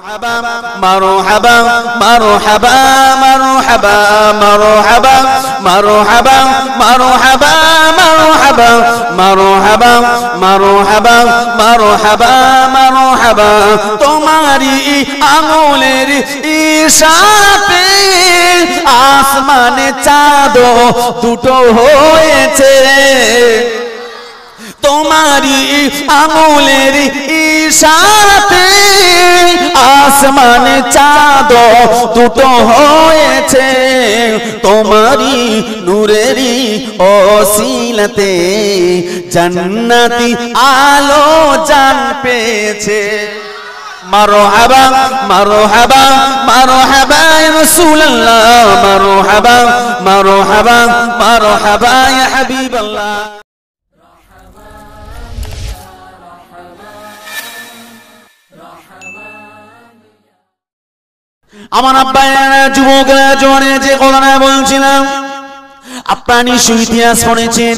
مرحبا مرحبا مرحبا مرحبا مرحبا مرحبا مرحبا مرحبا مرحبا مرحبا مرحبا তোমারি আঙুলের ইশারাতে আসমানে চাঁদ দুটো হয়েছে তোমারি আঙুলের ইশারাতে আসমানে চাঁদ দুটো হয়েছে তোমারি নূরেরই ওসিলাতে জান্নাতি আলো জান পেয়েছে মারহাবা মারহাবা মারহাবা ইয়া রাসূলুল্লাহ মারহাবা মারহাবা মারহাবা ইয়া হাবিবাল্লাহ আমার আব্বায়েরা যুবকরা জোরে যে কথা বলছিলাম আপনারা নিশ্চয়ই ইতিহাস শুনেছেন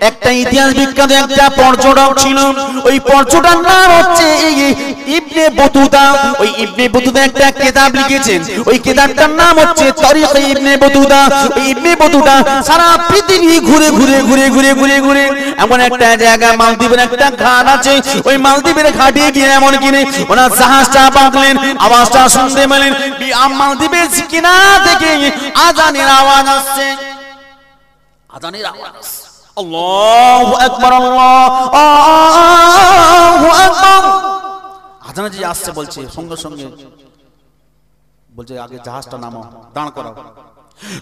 একটা ইতিহাস বিখ্যাত একটা পর্যটক ছিল ওই পর্যটকের নাম হচ্ছে ইবনে বতুতা ওই ইবনে বতুতা একটা কিতাব লিখেছেন ওই কিতাবটার নাম হচ্ছে তারিখ ইবনে বতুতা ওই ইবনে বতুতা সারা পৃথিবী ঘুরে ঘুরে ঘুরে ঘুরে ঘুরে ঘুরে এমন একটা জায়গা মালদ্বীপের একটা ঘাট আছে ওই মালদ্বীপের ঘাটে গিয়ে এমন কিনে ওনার জাহাজটা বাঁধলেন আওয়াজটা শুনতে পেলেন মালদ্বীপের কিনারা থেকে আজানের আওয়াজ আসছে আজানের আওয়াজ আল্লাহু আকবার আল্লাহু আকবার আজান যে আসছে বলছে সঙ্গে সঙ্গে বলছে আগে জাহাজটা নামাও দাঁড় করাও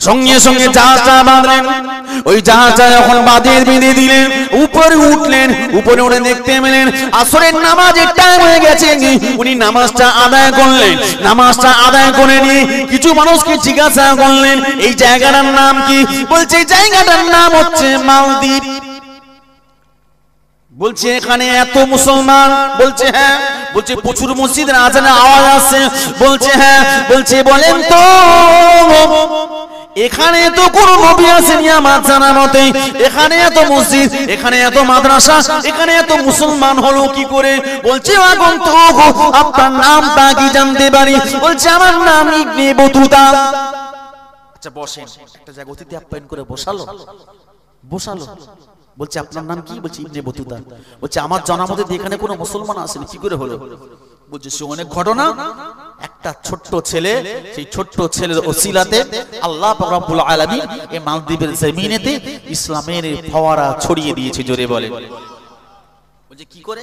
সঙ্গে সঙ্গে জাহাজটা বাঁধলেন ওই জাহাজটা যখন বেঁধে দিলেন উপরে উঠলেন উপরে উঠে দেখতে পেলেন আসরের নামাজের টাইম হয়ে গেছে উনি নামাজটা আদায় করলেন নামাজটা আদায় করে নিয়ে কিছু মানুষকে জিজ্ঞাসা করলেন এই জায়গাটার নাম কি বলছে এই জায়গাটার নাম হচ্ছে মালদ্বীপ বলছে এখানে এত মুসলমান বলছে হ্যাঁ বলছে প্রচুর মসজিদের আজানের আওয়াজ আসছে বলছে হ্যাঁ বলছে বলেন তো এখানে তো কোন নবী আসেনি আমার জানা মতে এখানে এত মসজিদ এখানে এত মাদ্রাসা এখানে এত মুসলমান হলো কি করে বলছে আগন্তুক আপনার নামটা কি জানতে পারি বলছে আমার নাম ইবনে বতুতা আচ্ছা বসেন একটা জায়গা অতিথি আপ্যায়ন করে বসালো বলছে আপনার নাম কি বলছে ইবনে বতুতা বলছে আমার জানা মতে এখানে কোনো মুসলমান আসেনি কি করে হলো বলছে সে অনেক ঘটনা একটা ছোট্ট ছেলে সেই ছোট্ট ছেলের ওসিলাতে আল্লাহ পাক রব্বুল আলামিন এই মালদ্বীপের জমিনেতে ইসলামের ফোয়ারা ছড়িয়ে দিয়েছে জোরে বলে বলছে কি করে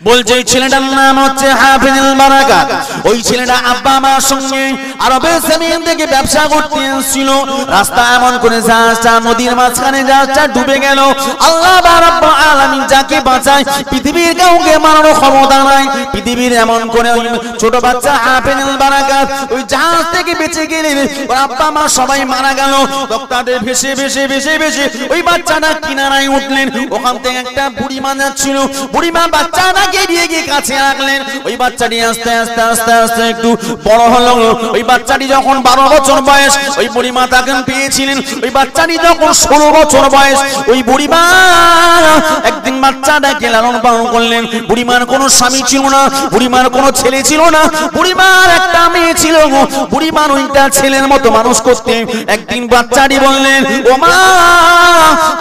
বলছে এই ছেলেটার নাম হচ্ছে হাফিজুল বারাকাত ওই ছেলেটা আব্বা মার সঙ্গে আরবের জমিন থেকে ব্যবসা করতে এসেছিল রাস্তা এমন করে জাহাজটা নদীর মাঝখানে জাহাজটা ডুবে গেল আল্লাহ রাব্বুল আলামিন যাকে বাঁচায় পৃথিবীর কাউকে মারার ক্ষমতা নাই পৃথিবীর এমন করে ওই ছোট বাচ্চা হাফিজুল বারাকাত ওই জাহাজ থেকে বেঁচে গেলেন ওর আব্বা মা সবাই মারা গেল রক্তাতে ভেসে ভেসে ভেসে ভেসে ওই বাচ্চাটা কিনারায় উঠলেন ওখান থেকে একটা বুড়িমা যাচ্ছিল বুড়িমা বাচ্চা নাকে দিয়ে গিয়ে কাছে রাখলেন ওই বাচ্চাটি আস্তে আস্তে আস্তে আস্তে একটু বড় হলো ওই বাচ্চাটি যখন 12 বছর বয়স ওই বুড়িমা তাকে পেয়েছিলেন ওই বাচ্চাটি যখন 16 বছর বয়স ওই বুড়িমা একদিন বাচ্চাটাকে লালন পালন করলেন বুড়িমার কোনো স্বামী ছিল না বুড়িমার কোনো ছেলে ছিল না বুড়িমার একটা মেয়ে ছিল বুড়িমার ওইটা ছেলের মতো মানুষ করতেন একদিন বাচ্চাটি বললেন ও মা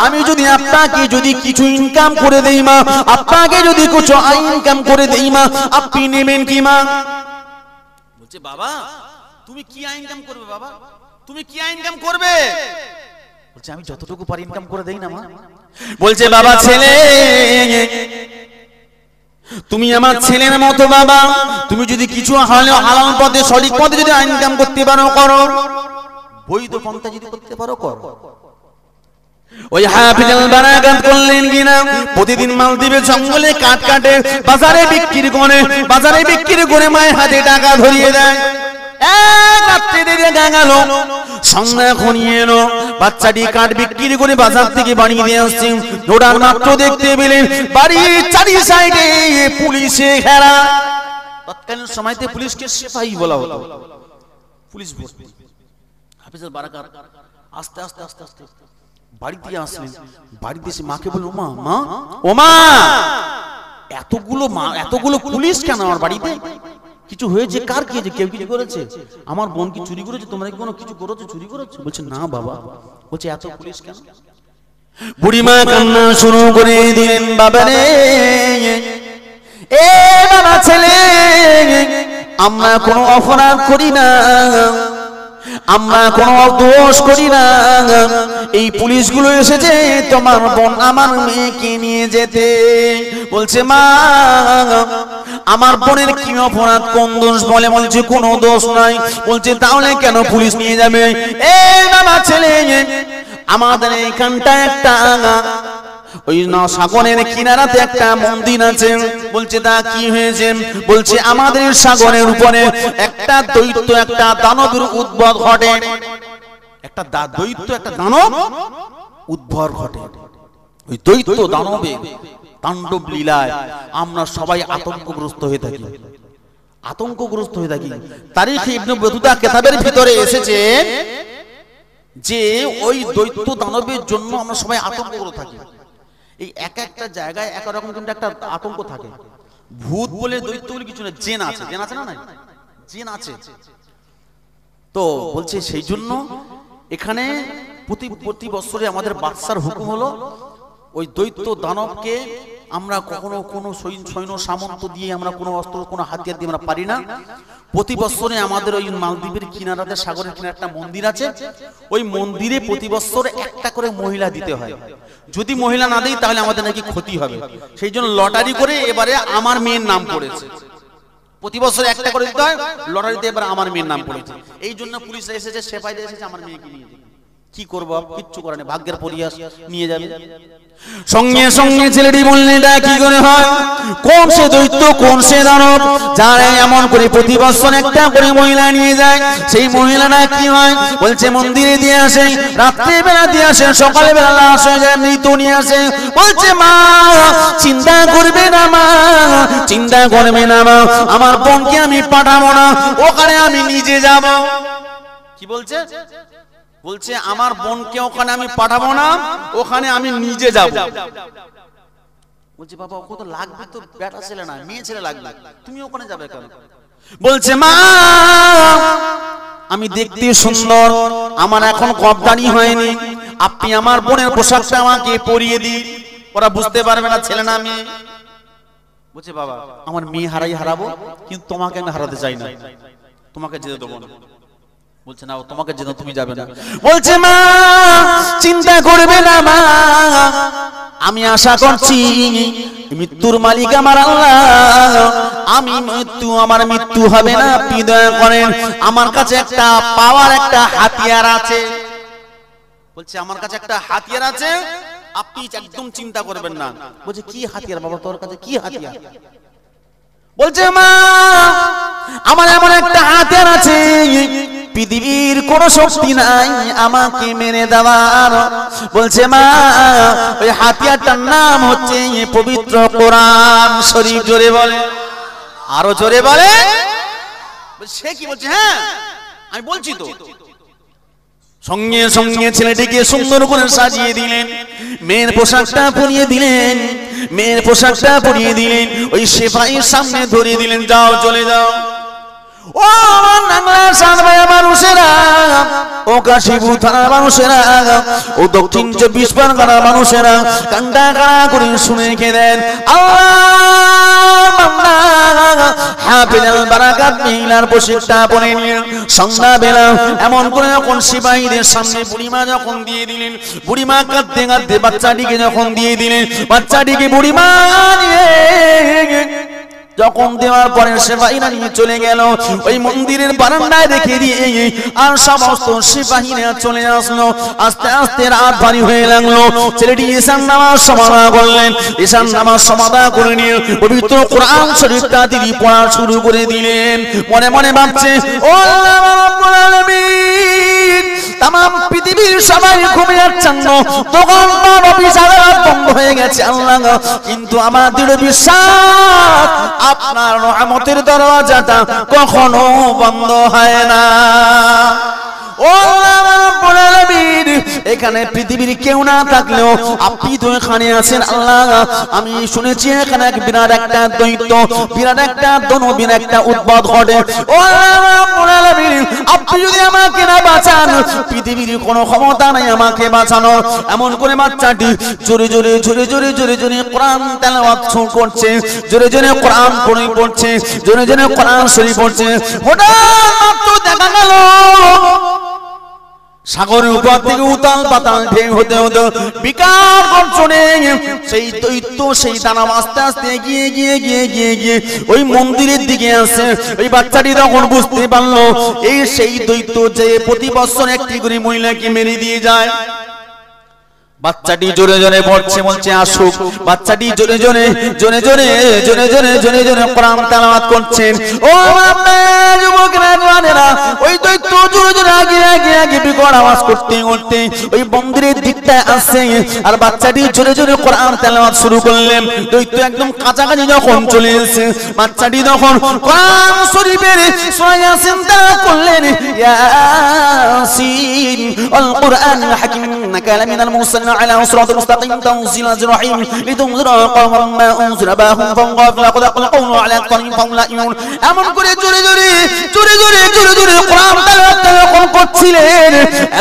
আমি যদি আপনাকে যদি কিছু ইনকাম করে দেই মা আপনাকে যদি কিছু ইনকাম করে দেই মা আপনি নেবেন কি মা বলছে বাবা তুমি কি ইনকাম করবে বাবা তুমি কি ইনকাম করবে বলছে আমি যতটুকু পারি ইনকাম করে দেই না মা বলছে বাবা ছেলে তুমি আমার ছেলের মতো বাবা তুমি যদি কিছু হালাল পথে সঠিক পথে যদি ইনকাম করতে পারো করো বৈধ পন্থা যদি করতে পারো করো ওই হাফিজুল বারাকাত করলেন কিনা প্রতিদিন মালদ্বীপের জঙ্গলে কাঠ কাটে বাজারে বিক্রি করে মায়ের হাতে টাকা ধরিয়ে দেয় এক রাত্রে দেখা গেল সন্ধ্যা ঘনিয়ে এলো বাচ্চাটি কাঠ বিক্রি করে বাজার থেকে বাড়ি নিয়ে আসছে ওটার মাত্র দেখতে পেলেন বাড়ির চারি সাইডে পুলিশে ঘেরা তৎকালীন সময়তে পুলিশকে সিপাহী বলা হতো পুলিশ হাফিজুল বারাকাত আস্তে আস্তে আস্তে আস্তে বাড়িতে আসলেন বাড়িতে এসে মাকে বলল মা, এতগুলো পুলিশ কেন আমার বাড়িতে কিছু হয়েছে? কার কি হয়েছে? কেউ কিছু করেছে? আমার বোন কি চুরি করেছে? তোমরা কি কোনো কিছু করেছো, চুরি করেছো? বলছে না বাবা। বলছে এত পুলিশ কেন? বুড়িমা কান্না শুরু করে দিলেন, বাবা রে, এ বাবা ছেলে, আমরা কোনো অপরাধ করি না, আমরা কোনো দোষ করি না, এই পুলিশগুলো এসেছে তোমার বোন আমার মেয়েকে নিয়ে যেতে। বলছে মা, আমার বোনের কি অপরাধ, কোন দোষ? বলে বলছে কোনো দোষ নাই। বলছে তাহলে কেন পুলিশ নিয়ে যাবে? এ বাবা ছেলে, আমাদের এখানটা একটা ওই সাগরের কিনারাতে একটা মন্দির আছে। বলছে তা কি হয়েছে? বলছে আমাদের সাগরের উপরে একটা দৈত্য, একটা দানবের উদ্ভব ঘটে। একটা দৈত্য, একটা দানব উদ্ভব ঘটে। ওই দৈত্য দানবের তাণ্ডব লীলায় আমরা সবাই আতঙ্কগ্রস্ত হয়ে থাকি, আতঙ্কগ্রস্ত হয়ে থাকি। তারিখ ইবনে বতুতা কিতাবের ভিতরে এসেছে যে ওই দৈত্য দানবের জন্য আমরা সবাই আতঙ্কগ্রস্ত থাকি। এই এক একটা জায়গায় এক রকম কিন্তু একটা আতঙ্ক থাকে। ভূত বলে দৈত্য বলে কিছু না, জিন আছে। জিন আছে না? নাই, জিন আছে। তো বলছে সেই জন্য এখানে প্রতি বছরে আমাদের বাদশার হুকুম হলো ওই দৈত্য দানবকে আমরা কখনো কোনো সৈন্য সামন্ত দিয়ে আমরা কোনো অস্ত্র, কোনো হাতিয়ার দিয়ে আমরা পারি না। প্রতি বছরে আমাদের ওই মালদ্বীপের কিনারাতে, সাগরের কিনারে একটা মন্দির আছে। ওই মন্দিরে প্রতি বছর একটা করে মহিলা দিতে হয়। যদি মহিলা না দেয় তাহলে আমাদের নাকি ক্ষতি হবে। সেই জন্য লটারি করে এবারে আমার মেয়ের নাম পড়েছে। প্রতি বছর একটা করে দিতে হয়, লটারিতে এবার আমার মেয়ের নাম পড়েছে। এই জন্য পুলিশরা এসেছে, সেপাইরা এসেছে আমার মেয়েকে নিয়ে যেতে। কি করবো, কিচ্ছু করে না, ভাগ্যের পরিহাস, নিয়ে যাবে। সঙ্গে সঙ্গে ছেলেটি বললেন এটা কি করে হয়? কোন সে দৈত্য, কোন সে দানব যারা এমন করে প্রতি বছর একটা করে মহিলা নিয়ে যায়? সেই মহিলাটা কি হয়? বলছে মন্দিরে দিয়ে আসে, রাত্রে বেলা দিয়ে আসে, সকালে বেলা লাশ হয়ে যায়, মৃত নিয়ে আসে। বলছে মা, চিন্তা করবে না মা, চিন্তা করবে না মা, আমার বোনকে আমি পাঠাবো না, ওখানে আমি নিজে যাব। কি বলছে? বলছে আমার বোনকে ওখানে আমি পাঠাবো না, ওখানে আমি নিজে যাব। বলছে বাবা ওকে তো লাগবে, তো বেটা ছেলে না, মেয়ে ছেলে লাগবে, তুমি ওখানে যাবে কেন? বলছে মা, আমি দেখতে সুন্দর, আমার এখন কবদানি হয়নি, আপনি আমার বোনের পোশাকটা আমাকে পরিয়ে দিন, ওরা বুঝতে পারবে না ছেলে না মেয়ে। বলছে বাবা আমার মেয়ে হারাবো, কিন্তু তোমাকে আমি হারাতে চাই না, তোমাকে যেতে দেবো না। বলছে না, তোমাকে যেন তুমি যাবে না। বলছে মা, চিন্তা করবে না মা, আমি আশা করছি মৃত্যুর মালিক আমার আল্লাহ, আমি আমার মৃত্যু হবে না, আপনি দয়া করেন, আমার কাছে একটা পাওয়ার একটা হাতিয়ার আছে। বলছে আমার কাছে একটা হাতিয়ার আছে, আপনি একদম চিন্তা করবেন না। বলছে কি হাতিয়ার বাবা, তোর কাছে কি হাতিয়ার? বলছে মা, আমার এমন একটা হাতিয়ার আছে, পৃথিবীর কোন শক্তি নাই আমাকে মেরে দেওয়ার। বলছে মা, ওই হাতিয়ারটার নাম হচ্ছে পবিত্র কোরআন শরীফ। জোরে বলে, আরো জোরে বলে। সে কি বলছে? হ্যাঁ আমি বলছি তো। সঙ্গে সঙ্গে ছেলেটিকে সুন্দর করে সাজিয়ে দিলেন, মেয়ের পোশাকটা পরিয়ে দিলেন, মেয়ের পোশাকটা পরিয়ে দিলেন, ওই সেপাইয়ের সামনে ধরিয়ে দিলেন, যাও চলে যাও। ও বাংলার সাতবায়া মানুষেরা, ও কাশীপুর থানার মানুষেরা, ও দক্ষিণ 24 পরগনার মানুষেরা, কান্ডা কাড়া করে শুনে খেলেন সন্ধ্যাবেলা এমন করে যখন সিপাহীদের সামনে বুড়িমা যখন দিয়ে দিলেন, বুড়িমা কাঁদতে কাঁদতে বাচ্চাটিকে যখন দিয়ে দিলেন, বাচ্চাটিকে বুড়িমা নিয়ে যখন দেওয়ার পরে সিপাহীরা নিয়ে চলে গেল, ওই মন্দিরের বারান্দায় রেখে দিয়ে আর সমস্ত সিপাহীরা চলে আসলো। আস্তে আস্তে রাত ভারী হয়ে লাগলো। ছেলেটি ঈশান নামাজ সমাধা করলেন, ঈশান নামাজ সমাধা করে নিয়ে পবিত্র কোরআন শরীফটা তিনি পড়া শুরু করে দিলেন। মনে মনে ভাবছে, ও আল্লাহ রাব্বুল আলামিন, तमाम পৃথিবীর সবাই ঘুমিয়ে যাচ্ছেন, দোকানপাট অফিস আদালত বন্ধ হয়ে গেছে আল্লাহ, কিন্তু আমাদের বিশ্বাস আপনার রহমতের দরজাটা কখনো বন্ধ হয় না। ও আল্লাহ রাব্বুল আলামিন, এখানে পৃথিবীর কেউ না থাকলেও আপনি তো এখানে আছেন আল্লাহ। আমি শুনেছি এখানে এক বিরাট একটা দৈত্য, বিরাট একটা দানবীর একটা উদ্ভব ঘটে। ও রাব্বুল আলামিন, আপনি যদি আমাকে না বাঁচান, পৃথিবীর কোনো ক্ষমতা নাই আমাকে বাঁচানোর। এমন করে বাচ্চাটি জোরে জোরে জোরে জোরে জোরে জোরে কোরআন তেলাওয়াত শুরু করছে, জোরে জোরে কোরআন পড়ছে, জোরে জোরে কোরআন শরীফ পড়ছে। হঠাৎ মাত্র দেখা গেল সাগরের উপর থেকে উতাল পাতাল ঢেউ হতে হতে বিকার গর্জনে সেই দৈত্য সেই দানব আস্তে আস্তে এগিয়ে গিয়ে গিয়ে গিয়ে গিয়ে ওই মন্দিরের দিকে আসে। ওই বাচ্চাটি তখন বুঝতে পারলো এই সেই দৈত্য যে প্রতি বছর একটি করে মহিলাকে মেরে দিয়ে যায়। বাচ্চাটি জোরে জোরে পড়ছে, বলছে আসুক। বাচ্চাটি জোরে জোরে জোরে জোরে জোরে জোরে জোরে জোরে কোরআন তেলাওয়াত করছেন। ও যুবকেরা জওয়ানেরা, ওই দৈত্য জোরে জোরে আগে আগে আগে বিকট আওয়াজ করতে করতে ওই মন্দিরের দিকটায় আসছে। আর বাচ্চাটি জোরে জোরে কোরআন তেলাওয়াত শুরু করলেন। দৈত্য একদম কাছাকাছি যখন চলে এসেছে, বাচ্চাটি তখন কোরআন শরীফের সূরা ইয়াসিন তেলাওয়াত করলেন। ইয়াসিন আল কুরআনুল হাকীম ইন্নাকা লামিনাল মুরসালিন على صراط مستقيم تنزيل الرحيم لتنذر قوما ما انذر اباهم فهم غافلون لقد قالوا على قوم فهم لا يؤمنون। এমন করে জোরে জোরে জোরে জোরে জোরে জোরে কোরআন তেলাওয়াত করছিলেন।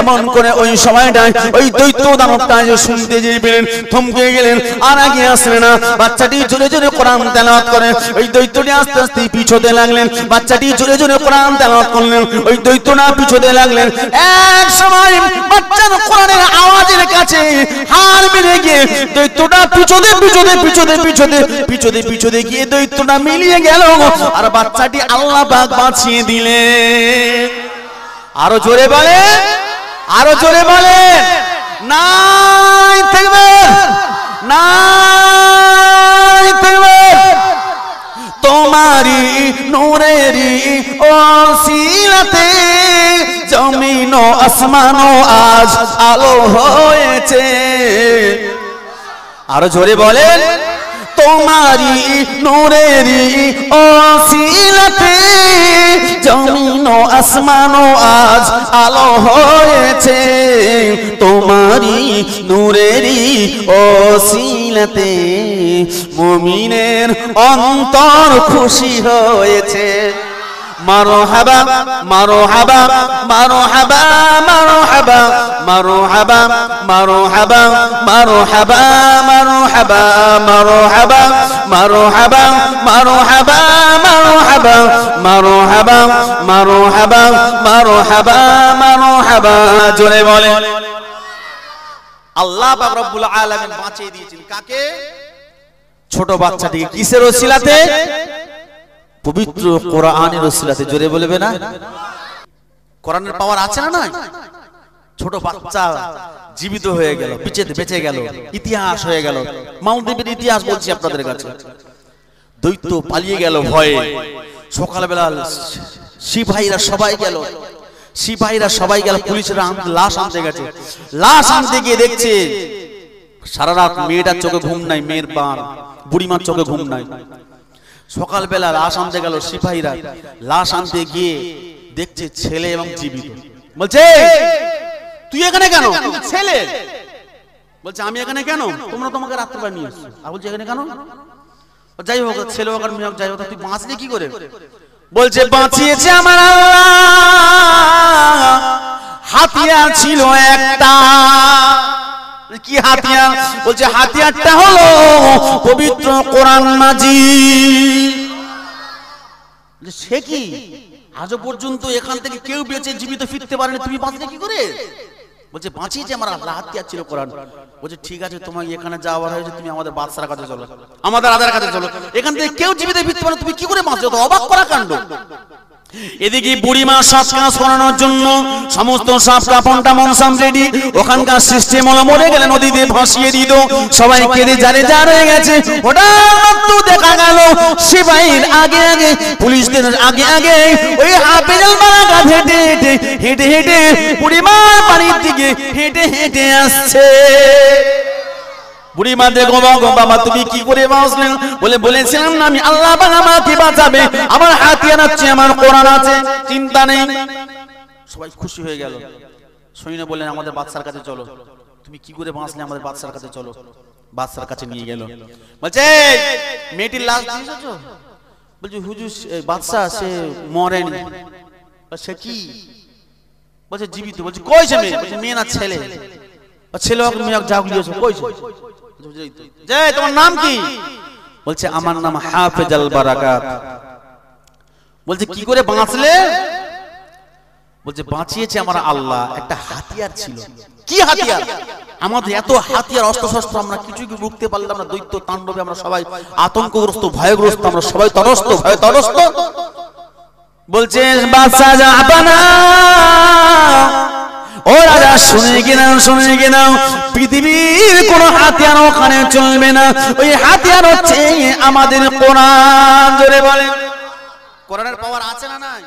এমন করে ওই সময়টায় ওই দৈত্য দানবটা শুনতে যে পেলেন, থমকে গেলেন, আর আগে আসলেন না। বাচ্চাটি জোরে জোরে কোরআন তেলাওয়াত করে ওই দৈত্যটি আস্তে আস্তে পিছোতে লাগলেন। বাচ্চাটি জোরে জোরে কোরআন তেলাওয়াত করলেন, ওই দৈত্যটা পিছোতে লাগলেন। এক সময় বাচ্চার কোরআনের আওয়াজের কাছে হার মেরে গিয়ে দৈত্যটা পিছোতে পিছোতে পিছোতে পিছোতে পিছোতে পিছোতে গিয়ে দৈত্যটা মিলিয়ে গেল। আর বাচ্চাটি আল্লাহ পাক বাঁচিয়ে দিলেন। আরো জোরে বলে, আরো জোরে বলে, নাই থাকবে, নাই থাকবে। তোমারি নূরেরি ওসিলাতে জমিন ও আসমান আজ আলো হয়েছে। আরো জোরে বলেন, তোমারি নূরেরি ওসিলাতে জমিন ও আসমান আজ আলো হয়েছে। তোমারি নূরেরি ওসিলাতে মুমিনের অন্তর খুশি হয়েছে। মারহাবা মারহাবা মারহাবা মারহাবা মারহাবা মারহাবা মারহাবা মারহাবা মারহাবা মারহাবা মারহাবা মারহাবা মারহাবা মারহাবা মারহাবা মারহাবা। জোরে বলে, আল্লাহ পাক রব্বুল আলামিন বাঁচিয়ে দিয়েছেন কাকে? ছোট বাচ্চাটিকে। কিসের ওসিলাতে? পবিত্র কোরআনের ওসিলাতে। জোরে বলবে না? কোরআনের পাওয়ার আছে না নাই? ছোট বাচ্চা জীবিত হয়ে গেল, বেঁচে গেল, ইতিহাস হয়ে গেল। মালদ্বীপের ইতিহাস বলছি আপনাদের কাছে। দৈত্য পালিয়ে গেল ভয়ে। সকালবেলা সিপাহীরা সবাই গেল, সিপাহীরা সবাই গেল, পুলিশরা লাশ আনতে গেছে। লাশ আনতে গিয়ে দেখছে সারা রাত মেয়েটার চোখে ঘুম নাই, মেয়ের পার বুড়িমার চোখে ঘুম নাই। সকালবেলা লাশ আনতে গেল সিপাহীরা, লাশ আনতে গিয়ে দেখছে ছেলে এবং জীবিত। বলছে তুই এখানে কেন? ছেলে বলছে আমি এখানে কেন? তোমরা তোমাকে রাত্রিবেলা নিয়ে এসছো। আর বলছে এখানে কেন? যাই হোক, ছেলে হোক আর মেয়ে হোক, যাই হোক, তুই বাঁচলি কি করে? বলছে বাঁচিয়েছে আমার আল্লাহ, হাতিয়ার ছিল একটা। কি হাতিয়ার? বলছে হাতিয়ারটা হলো পবিত্র কোরআন মাজিদ। সে কি? আজও পর্যন্ত এখান থেকে কেউ বেঁচে জীবিত ফিরতে পারেনি, তুমি বাঁচলে কি করে? বলছে বাঁচিয়েছে আমার আল্লাহ, হাতিয়ার ছিল কোরআন। বলছে ঠিক আছে, তোমাকে এখানে যাওয়ার হয়েছে, তুমি আমাদের বাদশার কাছে চলো, আমাদের রাজার কাছে চলো। এখান থেকে কেউ জীবিত ফিরতে পারে, তুমি কি করে বাঁচো? তো অবাক করা কাণ্ড। এদিকে বুড়িমা সব কাজ করানোর জন্য সমস্ত সব কাপড়টা মনসাম রেডি। ওখানকার সিস্টেম হলো মরে গেলে নদীতে ভাসিয়ে দিত, সবাই কেঁদে যারে যা রয়ে গেছে। হঠাৎ তো দেখা গেল সিপাহীর আগে আগে, পুলিশদের আগে আগে ওই হাফিজুল বারাকা হেঁটে হেঁটে হেঁটে হেঁটে বুড়িমার বাড়ির দিকে হেঁটে হেঁটে আসছে। বুড়িমা দেখো বাবা তুমি কি করে বাঁচলে? বলেছিলাম না আমি আল্লাহ পাক আমাকে বাঁচাবে, আমার হাতিয়ার আছে, আমার কোরআন আছে, চিন্তা নেই। সবাই খুশি হয়ে গেল। সৈন্য বললেন আমাদের বাদশার কাছে চলো। তুমি কি করে বাঁচলে? আমাদের বাদশার কাছে চলো। বাদশার কাছে নিয়ে গেল। বলছে মেয়েটির লাশ দিয়েছো? বলছে হুজুর বাদশা সে মরেনি। সে কি? বলছে জীবিত। বলছে কইছে মেয়ে? বলছে মেয়ে না ছেলে। ছেলে মেয়ে জাগলিয়েছো কইছে? যে তোমার নাম কি? বলছে আমার নাম হাফেজ আল বারাকাত। বলছে কি করে বাঁচলে? বলছে বাঁচিয়েছে আমার আল্লাহ। একটা হাতিয়ার ছিল। কি হাতিয়ার? আমাদের এত হাতিয়ার অস্ত্র শস্ত্র আমরা কিছু কি রুখতে পারলাম না। দৈত্য তাণ্ডবে আমরা সবাই আতঙ্কগ্রস্ত, ভয়গ্রস্ত, আমরা সবাই তরস্ত, ভয় তরস্ত। বলছে বাদশা যাবে না। ও রাজা শুনে গেলাম, শুনে গেলাম, পৃথিবীর কোন হাতিয়ার ওখানে চলবে না। ওই হাতিয়ার হচ্ছে আমাদের কোরআন। জোরে বলেন, কোরআনের পাওয়ার আছে না নাই?